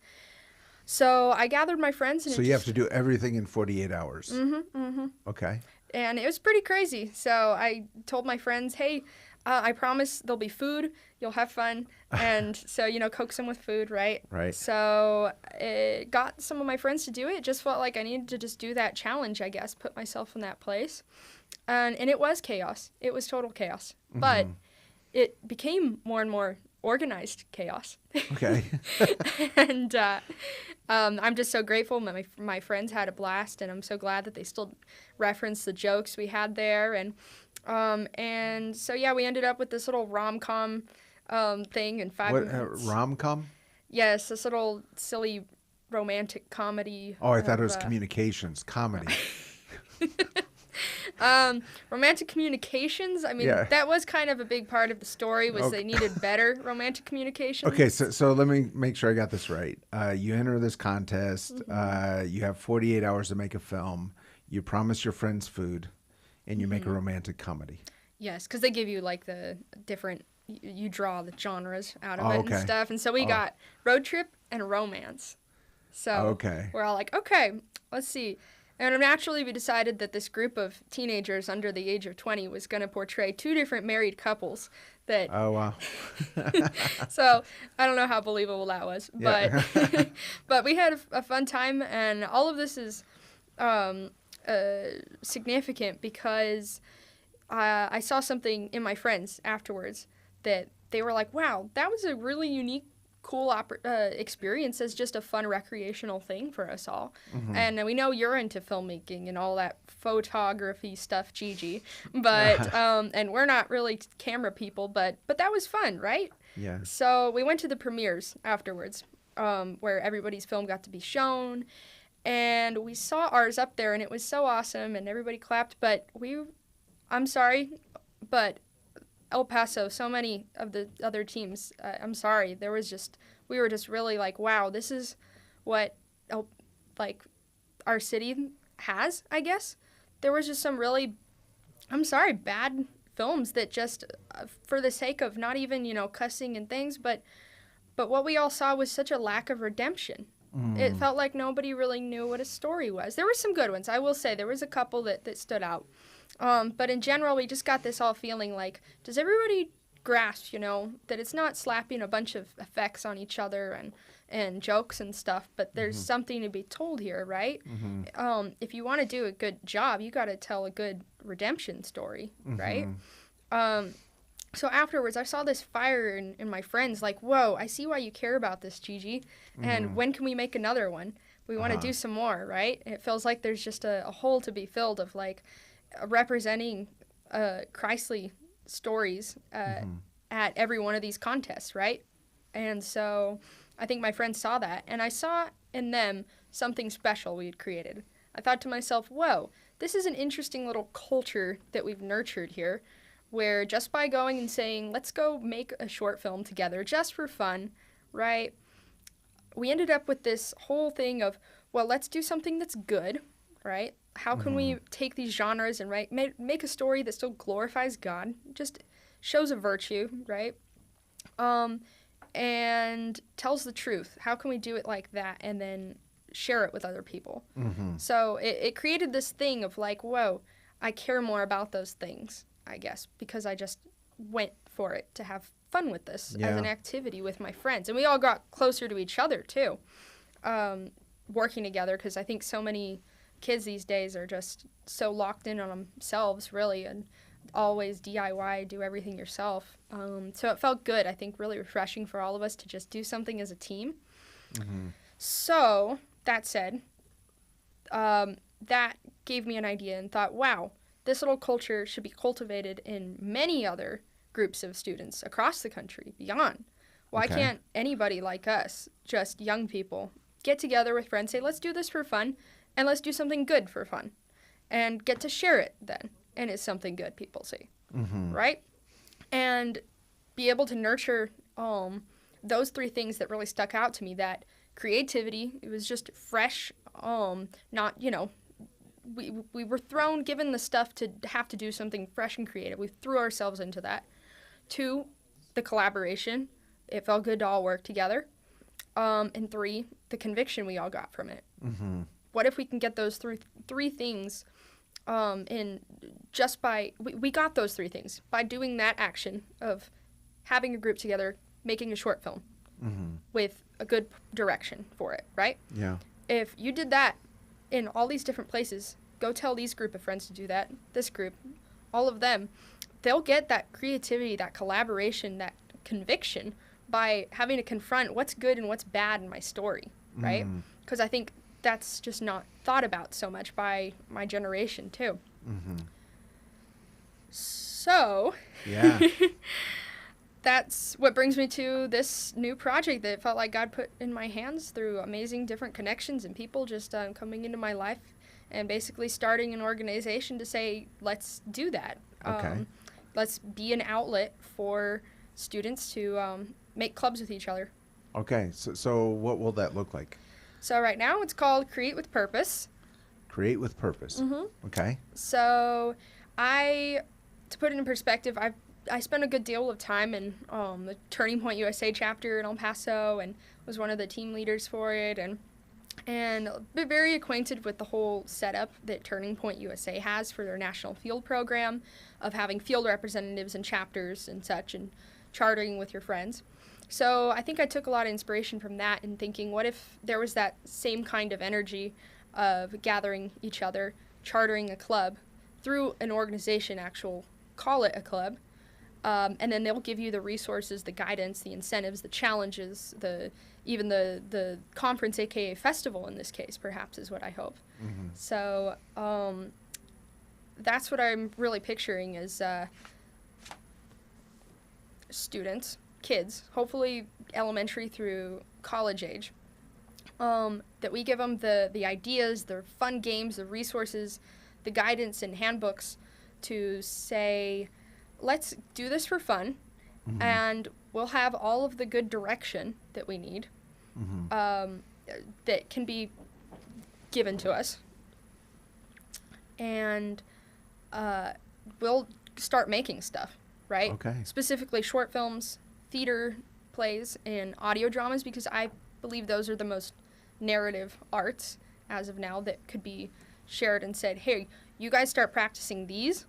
So I gathered my friends. And so you have to do everything in 48 hours. Mm-hmm. Okay. And it was pretty crazy. So I told my friends, hey, I promise there'll be food. You'll have fun. And so, coax them with food, right? Right. So it got some of my friends to do it. It just felt like I needed to just do that challenge, I guess, put myself in that place. And it was chaos. It was total chaos. Mm-hmm. But it became more and more organized chaos. Okay. And I'm just so grateful. My friends had a blast, and I'm so glad that they still reference the jokes we had there. And so, yeah, we ended up with this little rom-com thing in 5 minutes. Rom-com? Yes, this little silly romantic comedy. Oh, I thought it was communications, comedy. Romantic communications, I mean, that was kind of a big part of the story, was they needed better romantic communications. Okay, so let me make sure I got this right. You enter this contest, you have 48 hours to make a film, you promise your friends food, and you make a romantic comedy. Yes, because they give you like the different, you draw the genres out of it and stuff. And so we got road trip and romance. So we're all like, okay, let's see. And naturally, we decided that this group of teenagers under the age of 20 was going to portray 2 different married couples. Oh, wow. So I don't know how believable that was. But but we had a fun time, and all of this is significant because I saw something in my friends afterwards that they were like, wow, that was a really unique, cool experience as just a fun recreational thing for us all. Mm-hmm. And we know you're into filmmaking and all that photography stuff, Gigi, but and we're not really camera people, but that was fun, right? Yeah. So we went to the premieres afterwards, where everybody's film got to be shown, and we saw ours up there, and it was so awesome, and everybody clapped. But I'm sorry, but El Paso, so many of the other teams, I'm sorry, we were just really like, wow, this is what our city has, I guess. There was just some really, I'm sorry, bad films that just, for the sake of not even, cussing and things, but what we all saw was such a lack of redemption. It felt like nobody really knew what a story was. There were some good ones, I will say. There was a couple that stood out. But in general, we just got this all feeling like, does everybody grasp, that it's not slapping a bunch of effects on each other and jokes and stuff, but there's something to be told here, right? If you want to do a good job, you got to tell a good redemption story, right? So afterwards, I saw this fire in my friends, like, whoa, I see why you care about this, Gigi, and when can we make another one? We want to do some more, right? It feels like there's just a hole to be filled of, like, representing Christly stories at every one of these contests, right? And so I think my friends saw that, and I saw in them something special we had created. I thought to myself, whoa, this is an interesting little culture that we've nurtured here, where just by going and saying, let's go make a short film together just for fun, right? We ended up with this whole thing of, well, let's do something that's good, right? How can we take these genres and make a story that still glorifies God, just shows a virtue, right? And tells the truth. How can we do it like that and then share it with other people? So it created this thing of like, whoa, I care more about those things, I guess, because I just went for it to have fun with this as an activity with my friends. And we all got closer to each other, too, working together, because I think so many kids these days are just so locked in on themselves, really, and always DIY, do everything yourself. So it felt good, I think, really refreshing for all of us to just do something as a team. So, that said, that gave me an idea and thought, wow, this little culture should be cultivated in many other groups of students across the country, beyond. Why can't anybody like us, just young people, get together with friends, say, let's do this for fun, and let's do something good for fun, and get to share it then, and it's something good people see, right? And be able to nurture those three things that really stuck out to me, that creativity, it was just fresh, not, we were given the stuff to have to do something fresh and creative. We threw ourselves into that. 2, the collaboration. It felt good to all work together. And 3, the conviction we all got from it. What if we can get those three things in just by, we got those 3 things by doing that action of having a group together, making a short film with a good direction for it, right? Yeah. If you did that in all these different places, go tell these group of friends to do that, this group, all of them, they'll get that creativity, that collaboration, that conviction by having to confront what's good and what's bad in my story, right? Because I think that's just not thought about so much by my generation, too. So, that's what brings me to this new project that felt like God put in my hands through amazing different connections and people just coming into my life and basically starting an organization to say, let's do that. Let's be an outlet for students to make clubs with each other. Okay, so what will that look like? So right now it's called Create with Purpose. Create with Purpose. Okay. So to put it in perspective, I spent a good deal of time in the Turning Point USA chapter in El Paso and was one of the team leaders for it, and been very acquainted with the whole setup that Turning Point USA has for their national field program of having field representatives and chapters and such and chartering with your friends. So I think I took a lot of inspiration from that and thinking, what if there was that same kind of energy of gathering each other, chartering a club through an organization, call it a club, and then they'll give you the resources, the guidance, the incentives, the challenges, even the conference, aka festival in this case, perhaps, is what I hope. So that's what I'm really picturing is students, kids, hopefully elementary through college age, that we give them the ideas, the fun games, the resources, the guidance and handbooks to say, let's do this for fun, and we'll have all of the good direction that we need that can be given to us. And we'll start making stuff, right? Okay. Specifically short films, theater plays, and audio dramas, because I believe those are the most narrative arts as of now that could be shared and said, hey, you guys start practicing these.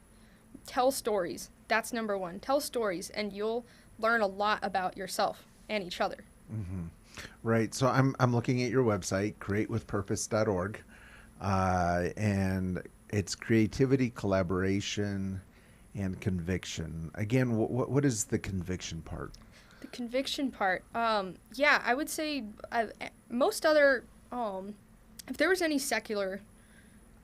Tell stories. That's number one. Tell stories, and you'll learn a lot about yourself and each other. Mm-hmm. Right. So I'm looking at your website, createwithpurpose.org, and it's creativity, collaboration, and conviction. Again, what is the conviction part? The conviction part. Yeah, I would say most other, if there was any secular,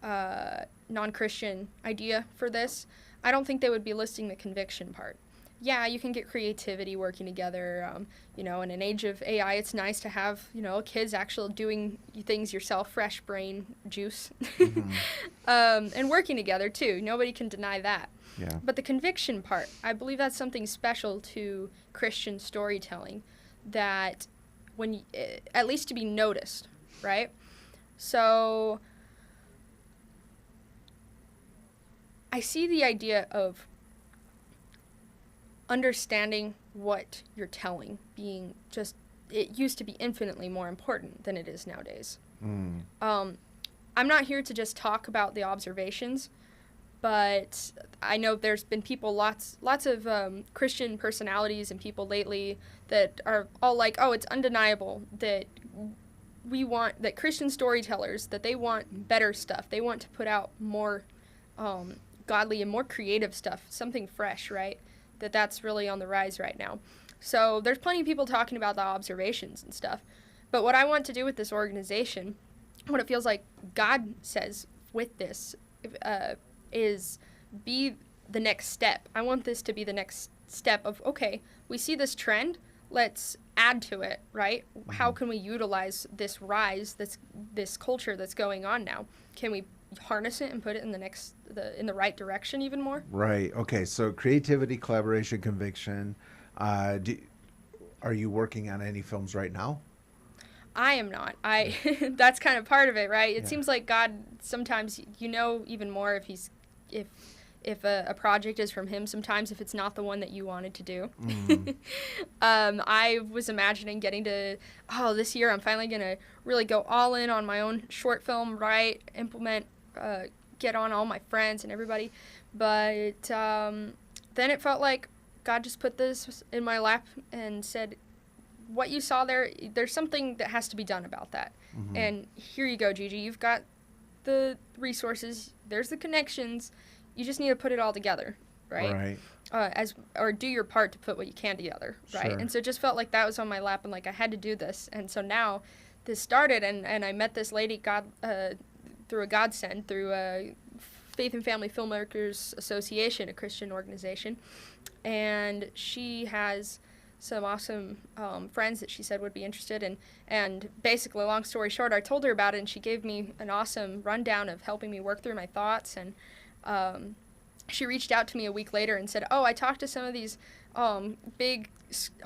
non-Christian idea for this, I don't think they would be listing the conviction part. Yeah, you can get creativity working together. In an age of AI, it's nice to have, kids actually doing things yourself, fresh brain juice, mm-hmm. And working together too. Nobody can deny that. Yeah. But the conviction part, I believe that's something special to Christian storytelling, that at least to be noticed, right? So I see the idea of understanding what you're telling being it used to be infinitely more important than it is nowadays. I'm not here to just talk about the observations, but I know there's been people, lots of Christian personalities and people lately that are all like, oh, it's undeniable that that Christian storytellers, that they want better stuff. They want to put out more godly and more creative stuff, something fresh, right? That's really on the rise right now. So there's plenty of people talking about the observations and stuff. But what I want to do with this organization, what it feels like God says with this, is be the next step. I want this to be the next step of, okay, we see this trend, let's add to it, right? How can we utilize this rise, this culture that's going on now? Can we harness it and put it in in the right direction even more? Right. Okay. So creativity, collaboration, conviction. Are you working on any films right now? I am not. That's kind of part of it, right? It seems like God sometimes, even more if a project is from him, sometimes if it's not the one that you wanted to do. I was imagining getting to, this year I'm finally going to really go all in on my own short film, write, implement, get on all my friends and everybody. But then it felt like God just put this in my lap and said, what you saw there's something that has to be done about that. Mm-hmm. And here you go, Gigi. You've got the resources. There's the connections. You just need to put it all together, right? Right. Or do your part to put what you can together, right? Sure. And so it just felt like that was on my lap and like I had to do this. And so now this started, and I met this lady through a godsend, through a Faith and Family Filmmakers Association, a Christian organization. And she has some awesome friends that she said would be interested in. And basically, long story short, I told her about it, and she gave me an awesome rundown of helping me work through my thoughts. And she reached out to me a week later and said, I talked to some of these big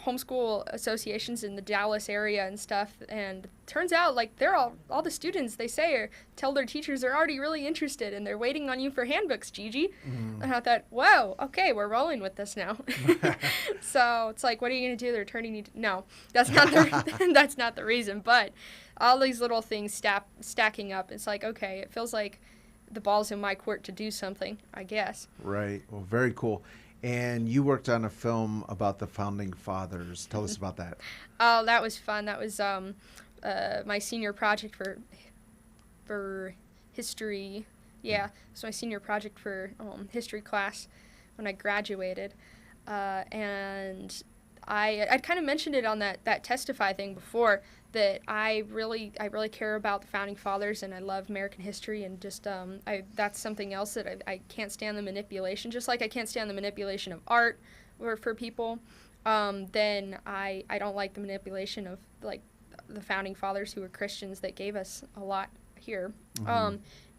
homeschool associations in the Dallas area and stuff, and turns out like they're all the students, they say, tell their teachers they're already really interested and they're waiting on you for handbooks, Gigi. And I thought, whoa, okay, we're rolling with this now. So it's like, what are you going to do? They're turning you no, that's not that's not the reason, but all these little things stacking up, it's like, okay, it feels like the ball's in my court to do something, I guess. Right. Well, very cool. And you worked on a film about the Founding Fathers. Tell us about that. Oh, that was fun. That was my senior project for history. Yeah, it's my senior project for history class when I graduated. And I'd kind of mentioned it on that Testify thing before, that I really care about the Founding Fathers, and I love American history, and just that's something else that I can't stand the manipulation. Just like I can't stand the manipulation of art or for people, then I don't like the manipulation of like the Founding Fathers, who were Christians that gave us a lot here. Mm-hmm.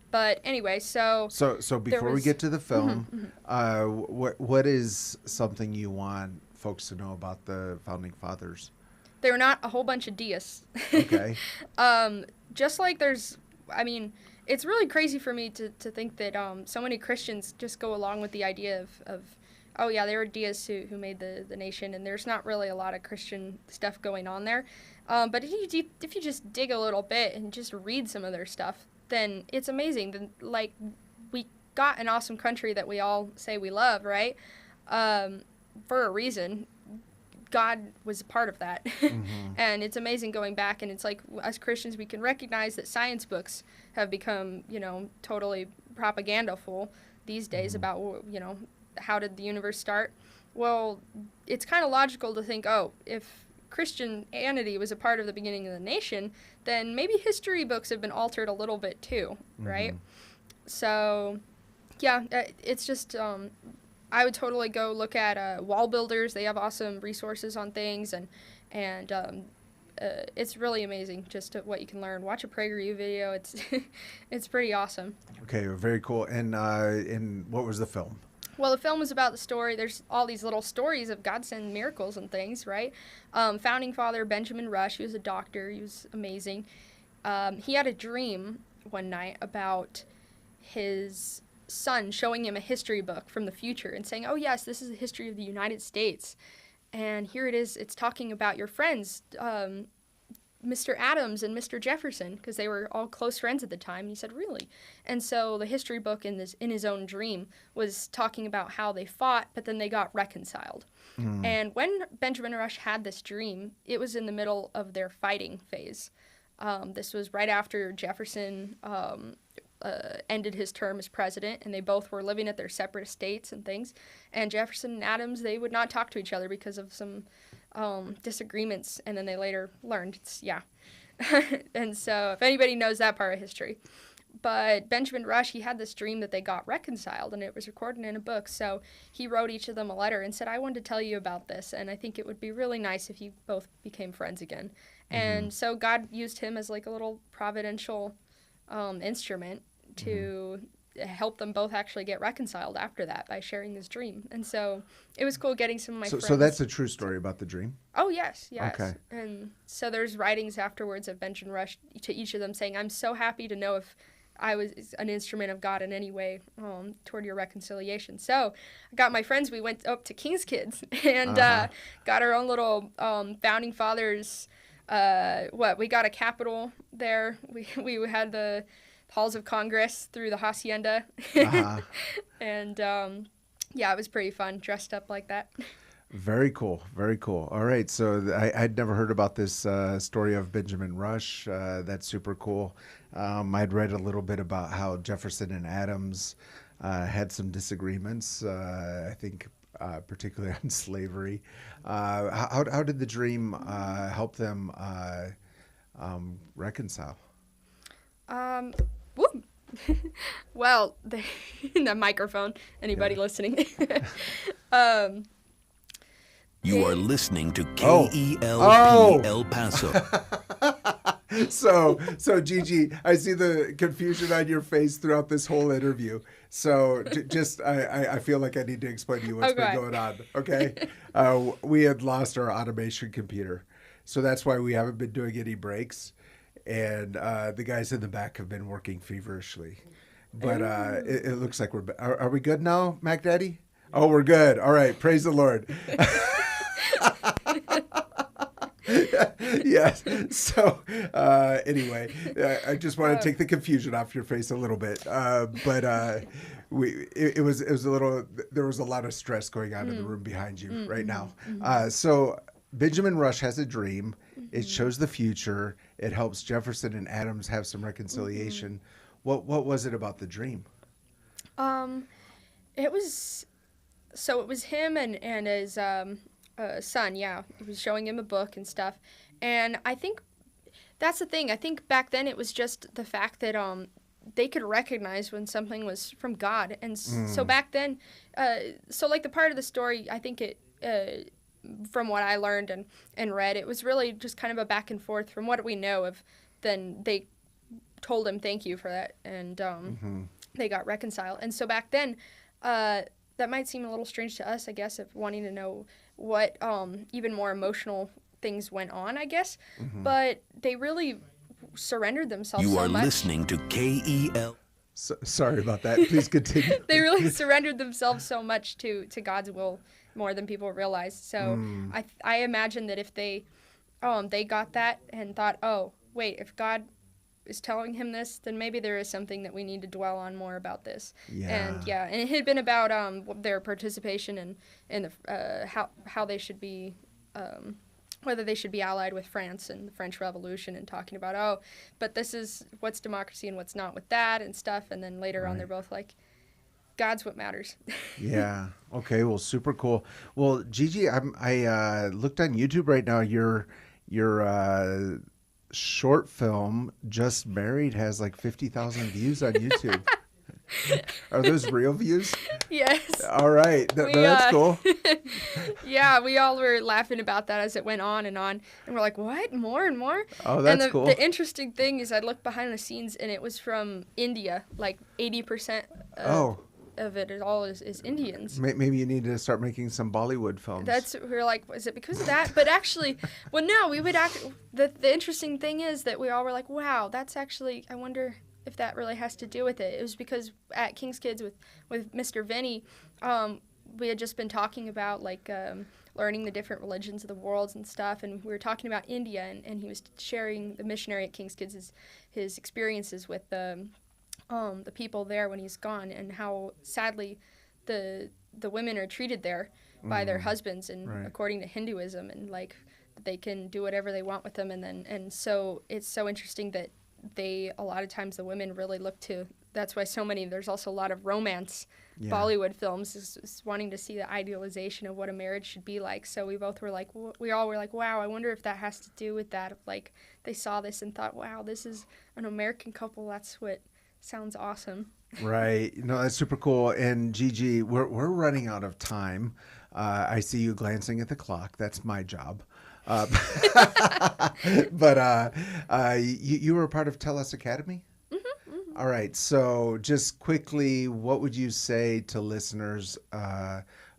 But anyway, so before we get to the film, what is something you want folks to know about the Founding Fathers? They're not a whole bunch of deists. Okay. Just like it's really crazy for me to think that so many Christians just go along with the idea of oh yeah, they were deists who made the nation, and there's not really a lot of Christian stuff going on there. But if you just dig a little bit and just read some of their stuff, then it's amazing. Then like got an awesome country that we all say we love, right? For a reason. God was a part of that. And it's amazing going back, and it's like, as Christians, we can recognize that science books have become, totally propagandaful these days about, how did the universe start? Well, it's kind of logical to think, if Christianity was a part of the beginning of the nation, then maybe history books have been altered a little bit too, right? So, yeah, it's just... I would totally go look at Wall Builders. They have awesome resources on things, and it's really amazing just what you can learn. Watch a PragerU video. It's pretty awesome. Okay, very cool. And what was the film? Well, the film was about the story. There's all these little stories of God sending miracles and things, right? Founding father Benjamin Rush, he was a doctor. He was amazing. He had a dream one night about his son showing him a history book from the future and saying, oh yes, this is the history of the United States, and here it is, it's talking about your friends, Mr. Adams and Mr. Jefferson, because they were all close friends at the time. And he said, really? And so the history book in his own dream was talking about how they fought, but then they got reconciled. And when Benjamin Rush had this dream, it was in the middle of their fighting phase. This was right after Jefferson ended his term as president, and they both were living at their separate estates and things. And Jefferson and Adams, they would not talk to each other because of some disagreements, and then they later learned, and so if anybody knows that part of history. But Benjamin Rush, he had this dream that they got reconciled, and it was recorded in a book, so he wrote each of them a letter and said, I wanted to tell you about this, and I think it would be really nice if you both became friends again. And so God used him as like a little providential instrument to help them both actually get reconciled after that by sharing this dream. And so it was cool getting some of my friends. So that's a true story about the dream? Oh, yes. Okay. And so there's writings afterwards of Benjamin Rush to each of them saying, I'm so happy to know if I was an instrument of God in any way toward your reconciliation. So I got my friends, we went up to King's Kids and got our own little Founding Fathers, we got a Capitol there. We had the halls of Congress through the hacienda. And it was pretty fun, dressed up like that. Very cool. Very cool. All right. So I'd never heard about this story of Benjamin Rush. That's super cool. I'd read a little bit about how Jefferson and Adams had some disagreements, I think particularly on slavery. How did the dream help them reconcile? Well, the microphone, anybody listening? You are listening to KELP El Paso. So Gigi, I see the confusion on your face throughout this whole interview. So I feel like I need to explain to you what's been going on. Okay, we had lost our automation computer, so that's why we haven't been doing any breaks. And the guys in the back have been working feverishly. But it looks like are we good now, Mac Daddy? Oh, we're good. All right. Praise the Lord. Yes. So anyway, I just want to take the confusion off your face a little bit. But it was a little, there was a lot of stress going on in the room behind you right now. So Benjamin Rush has a dream. It shows the future. It helps Jefferson and Adams have some reconciliation. What was it about the dream? It was him and his son. Yeah, he was showing him a book and stuff. And I think that's the thing. I think back then it was just the fact that they could recognize when something was from God. And so back then, so like the part of the story, I think it. From what I learned and read, it was really just kind of a back and forth from what we know of. Then they told him thank you for that, and they got reconciled. And so back then, that might seem a little strange to us, I guess, of wanting to know what even more emotional things went on, I guess. But they really surrendered themselves so much. You are listening to KEL. Sorry about that. Please continue. They really surrendered themselves so much to God's will, more than people realize. So I imagine that if they got that and thought, oh, wait, if God is telling him this, then maybe there is something that we need to dwell on more about this. Yeah. And it had been about their participation in the how they should be. Whether they should be allied with France and the French Revolution, and talking about, but this is what's democracy and what's not with that and stuff. And then later on, they're both like, God's what matters. Yeah. Okay. Well, super cool. Well, Gigi, I looked on YouTube right now. Your short film, Just Married, has like 50,000 views on YouTube. Are those real views? Yes. All right. That's cool. Yeah, we all were laughing about that as it went on. And we're like, what? More and more? Oh, that's cool. The interesting thing is I looked behind the scenes, and it was from India. Like 80% of it all is Indians. Maybe you need to start making some Bollywood films. We're like, is it because of that? But actually, well, no, we would the interesting thing is that we all were like, wow, that's actually, I wonder if that really has to do with it. It was because at King's Kids with Mr. Vinny, we had just been talking about like learning the different religions of the world and stuff, and we were talking about India, and he was sharing, the missionary at King's Kids, his experiences with the people there when he's gone, and how sadly the women are treated there by their husbands, and according to Hinduism, and like they can do whatever they want with them, and so it's so interesting that a lot of times the women really look to, that's why there's also a lot of romance Bollywood films is wanting to see the idealization of what a marriage should be like. So we all were like, wow, I wonder if that has to do with that. Like they saw this and thought, wow, this is an American couple. That's what sounds awesome. Right. No, that's super cool. And Gigi, we're running out of time. I see you glancing at the clock. That's my job. But you were a part of Tell Us Academy? Mm-hmm, mm-hmm. All right. So just quickly, what would you say to listeners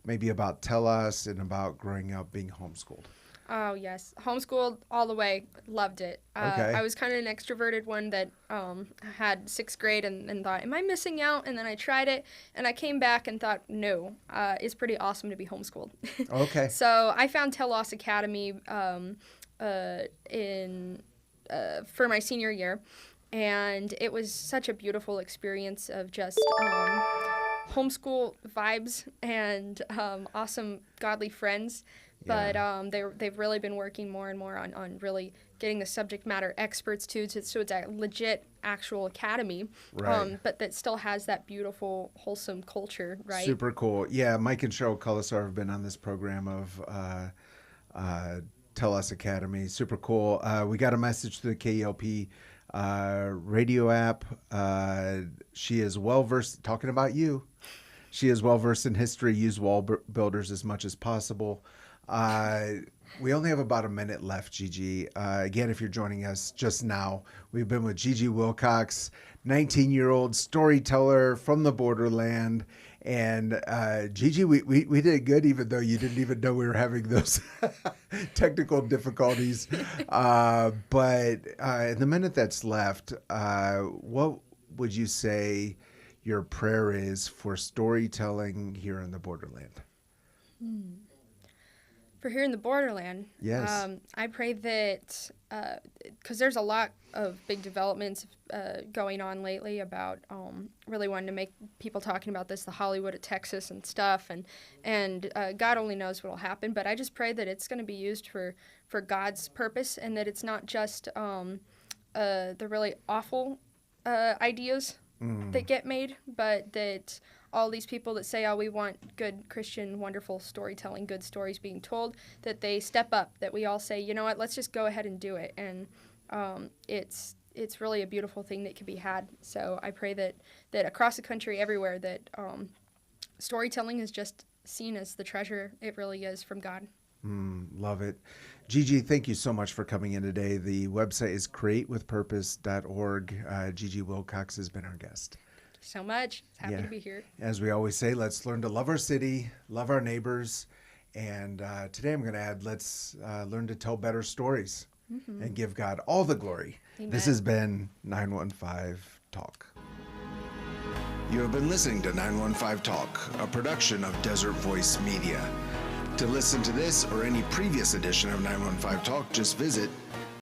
maybe about Tell Us and about growing up being homeschooled? Oh, yes. Homeschooled all the way. Loved it. Okay. I was kind of an extroverted one that had 6th grade and thought, am I missing out? And then I tried it, and I came back and thought, no, it's pretty awesome to be homeschooled. Okay. So I found Tell Us Academy for my senior year, and it was such a beautiful experience of just homeschool vibes and awesome godly friends. But they've really been working more and more on really getting the subject matter experts so it's a legit actual academy, right. But that still has that beautiful, wholesome culture, right? Super cool. Yeah, Mike and Cheryl Culisar have been on this program of Tell Us Academy. Super cool. We got a message through the KELP radio app. She is well-versed, talking about you. She is well-versed in history. Use wall builders as much as possible. We only have about a minute left, Gigi. Again, if you're joining us just now, we've been with Gigi Wilcox, 19-year-old storyteller from the borderland. And Gigi, we did good, even though you didn't even know we were having those technical difficulties. But in the minute that's left, what would you say your prayer is for storytelling here in the borderland? For here in the borderland, yes. I pray that, because there's a lot of big developments going on lately about really wanting to make people talking about this, the Hollywood of Texas and stuff, and God only knows what will happen, but I just pray that it's going to be used for God's purpose, and that it's not just the really awful ideas that get made, but that all these people that say, oh, we want good Christian, wonderful storytelling, good stories being told, that they step up, that we all say, you know what, let's just go ahead and do it. And it's really a beautiful thing that can be had. So I pray that across the country, everywhere, that storytelling is just seen as the treasure it really is from God. Love it. Gigi, thank you so much for coming in today. The website is createwithpurpose.org. Gigi Wilcox has been our guest. So much. Happy to be here. As we always say, let's learn to love our city, love our neighbors, and today I'm going to add, let's learn to tell better stories and give God all the glory. Amen. This has been 915 Talk. You have been listening to 915 Talk, a production of Desert Voice Media. To listen to this or any previous edition of 915 Talk, just visit